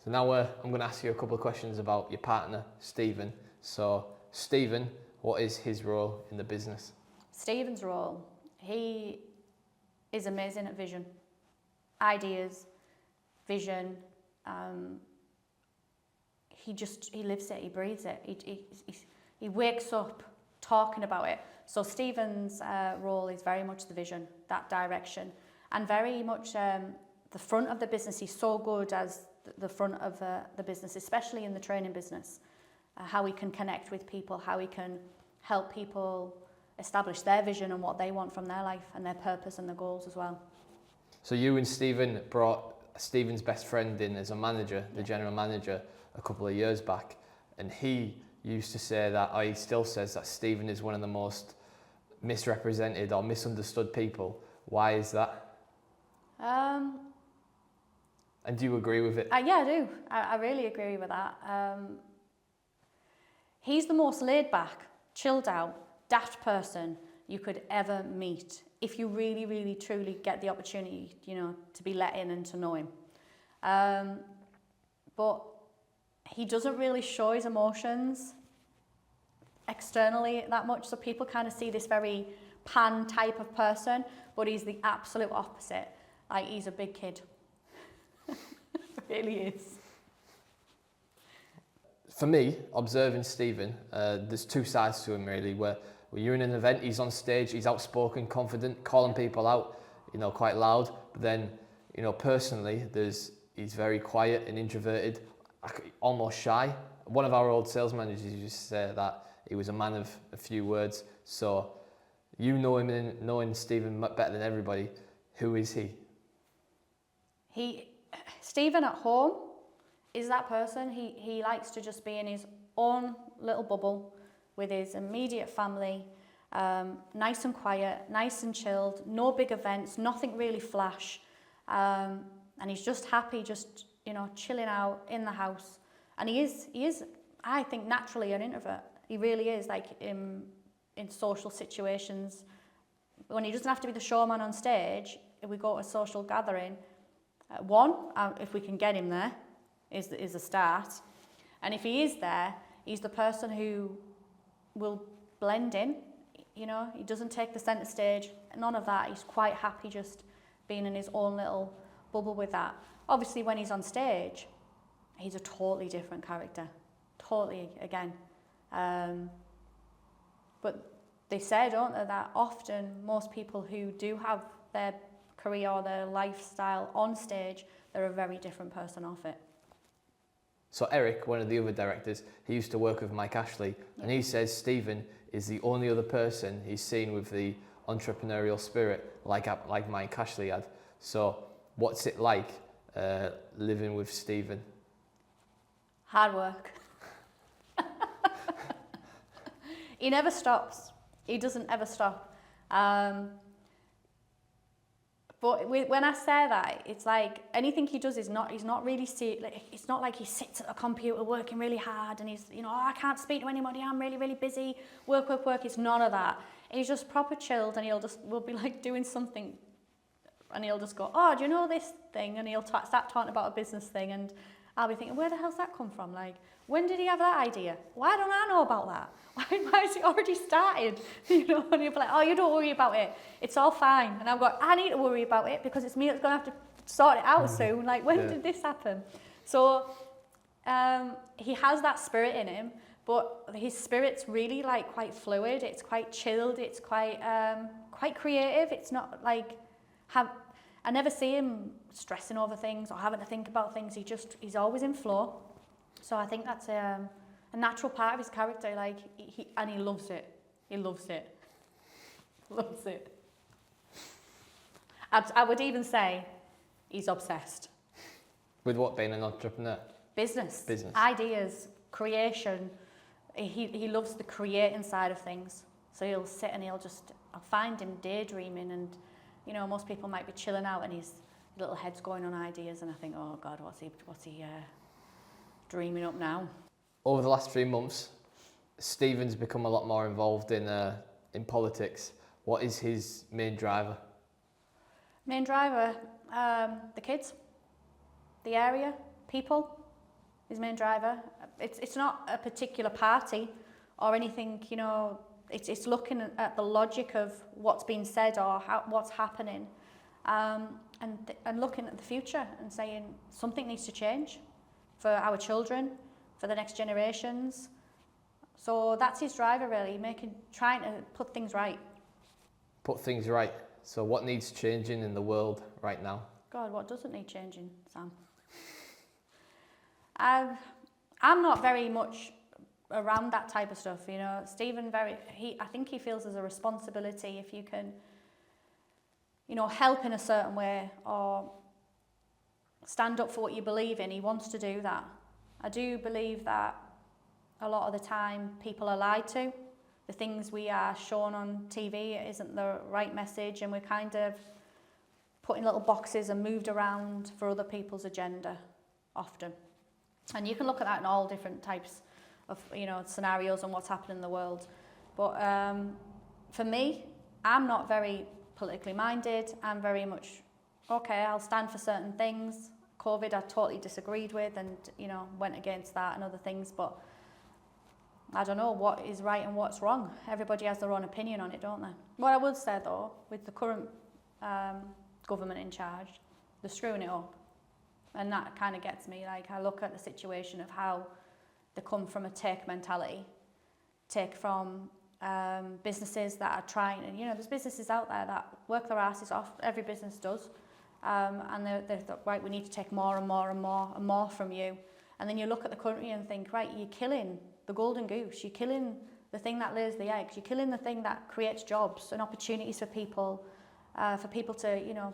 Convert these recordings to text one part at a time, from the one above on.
So now I'm going to ask you a couple of questions about your partner, Stephen. So Stephen, what is his role in the business? Stephen's role, he is amazing at vision, ideas, vision. He lives it, he breathes it. He wakes up talking about it. So Stephen's role is very much the vision, that direction, and very much the front of the business. He's so good as the front of the business, especially in the training business, how he can connect with people, how he can help people establish their vision and what they want from their life and their purpose and their goals as well. So you and Stephen brought Stephen's best friend in as a manager, the general manager, a couple of years back, and he used to say that, or he still says that Stephen is one of the most misrepresented or misunderstood people. Why is that? And do you agree with it? Yeah, I do. I really agree with that. He's the most laid back, chilled out, daft person you could ever meet if you really, really, truly get the opportunity, to be let in and to know him. But he doesn't really show his emotions externally that much, so people kind of see this very pan type of person, but he's the absolute opposite. Like, he's a big kid. Really is. For me, observing Stephen, there's two sides to him really, where when you're in an event, he's on stage, he's outspoken, confident, calling people out, quite loud. But then, personally, he's very quiet and introverted, almost shy. One of our old sales managers used to say that he was a man of a few words. So you know him, and knowing Stephen better than everybody. Who is he? Stephen at home is that person. He likes to just be in his own little bubble with his immediate family, nice and quiet, nice and chilled, no big events, nothing really flash, and he's just happy, just chilling out in the house. And he is, I think, naturally an introvert. He really is, like in social situations, when he doesn't have to be the showman on stage. If we go to a social gathering, if we can get him there, is a start. And if he is there, he's the person who will blend in. He doesn't take the centre stage, none of that. He's quite happy just being in his own little bubble with that. Obviously, when he's on stage, he's a totally different character, totally again. But they say, don't they, that often most people who do have their career or their lifestyle on stage, they're a very different person off it. So Eric, one of the other directors, he used to work with Mike Ashley, and he says Stephen is the only other person he's seen with the entrepreneurial spirit like Mike Ashley had. So what's it like living with Stephen? Hard work. He never stops. He doesn't ever stop. But when I say that, it's like anything he does he's not really it's not like he sits at a computer working really hard and he's, I can't speak to anybody, I'm really, really busy, work. It's none of that. He's just proper chilled, and we'll be like doing something and he'll just go, oh, do you know this thing? And he'll start talking about a business thing, and I'll be thinking, where the hell's that come from? Like, when did he have that idea? Why don't I know about that? Why has it already started? And he'll be like, oh, you don't worry about it. It's all fine. And I've got, I need to worry about it because it's me that's going to have to sort it out soon. Like, when did this happen? So he has that spirit in him, but his spirit's really like quite fluid. It's quite chilled. It's quite creative. It's not like, I never see him stressing over things or having to think about things. He's always in flow. So I think that's a natural part of his character. Like he loves it. He loves it. Loves it. I would even say he's obsessed. With what, being an entrepreneur? Business. Ideas, creation. He loves the creating side of things. So he'll sit and I'll find him daydreaming, and most people might be chilling out and his little head's going on ideas, and I think, oh God, what's he dreaming up now? Over the last 3 months, Stephen's become a lot more involved in politics. What is his main driver? Main driver, the kids, the area, people. his main driver. It's not a particular party or anything, you know, it's looking at the logic of what's being said or what's happening, and looking at the future and saying something needs to change for our children, for the next generations. So that's his driver really, trying to put things right. Put things right. So what needs changing in the world right now? God, what doesn't need changing, Sam? I'm not very much around that type of stuff, you know. Stephen I think he feels there's a responsibility if you can, you know, help in a certain way or stand up for what you believe in. He wants to do that. I do believe that a lot of the time people are lied to. The things we are shown on TV isn't the right message, and we're kind of put in little boxes and moved around for other people's agenda often. And you can look at that in all different types of, you know, scenarios and what's happening in the world. But for me, I'm not very politically minded. I'm very much, okay, I'll stand for certain things. COVID I totally disagreed with and, you know, went against that and other things, but I don't know what is right and what's wrong. Everybody has their own opinion on it, don't they? What I would say though, with the current government in charge, they're screwing it up. And that kind of gets me. Like, I look at the situation of how they come from a take mentality, take from businesses that are trying, and you know, there's businesses out there that work their asses off, every business does, and they thought, right, we need to take more and more and more and more from you. And then you look at the country and think, right, you're killing the golden goose, you're killing the thing that lays the eggs, you're killing the thing that creates jobs and opportunities for people to, you know,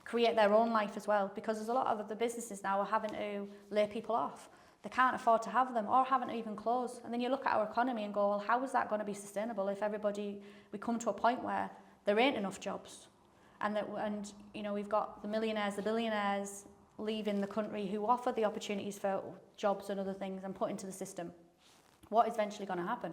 create their own life as well, because there's a lot of the businesses now are having to lay people off. They can't afford to have them or having to even close. And then you look at our economy and go, well, how is that going to be sustainable if we come to a point where there ain't enough jobs? And you know, we've got the millionaires, the billionaires leaving the country who offer the opportunities for jobs and other things and put into the system. What is eventually going to happen?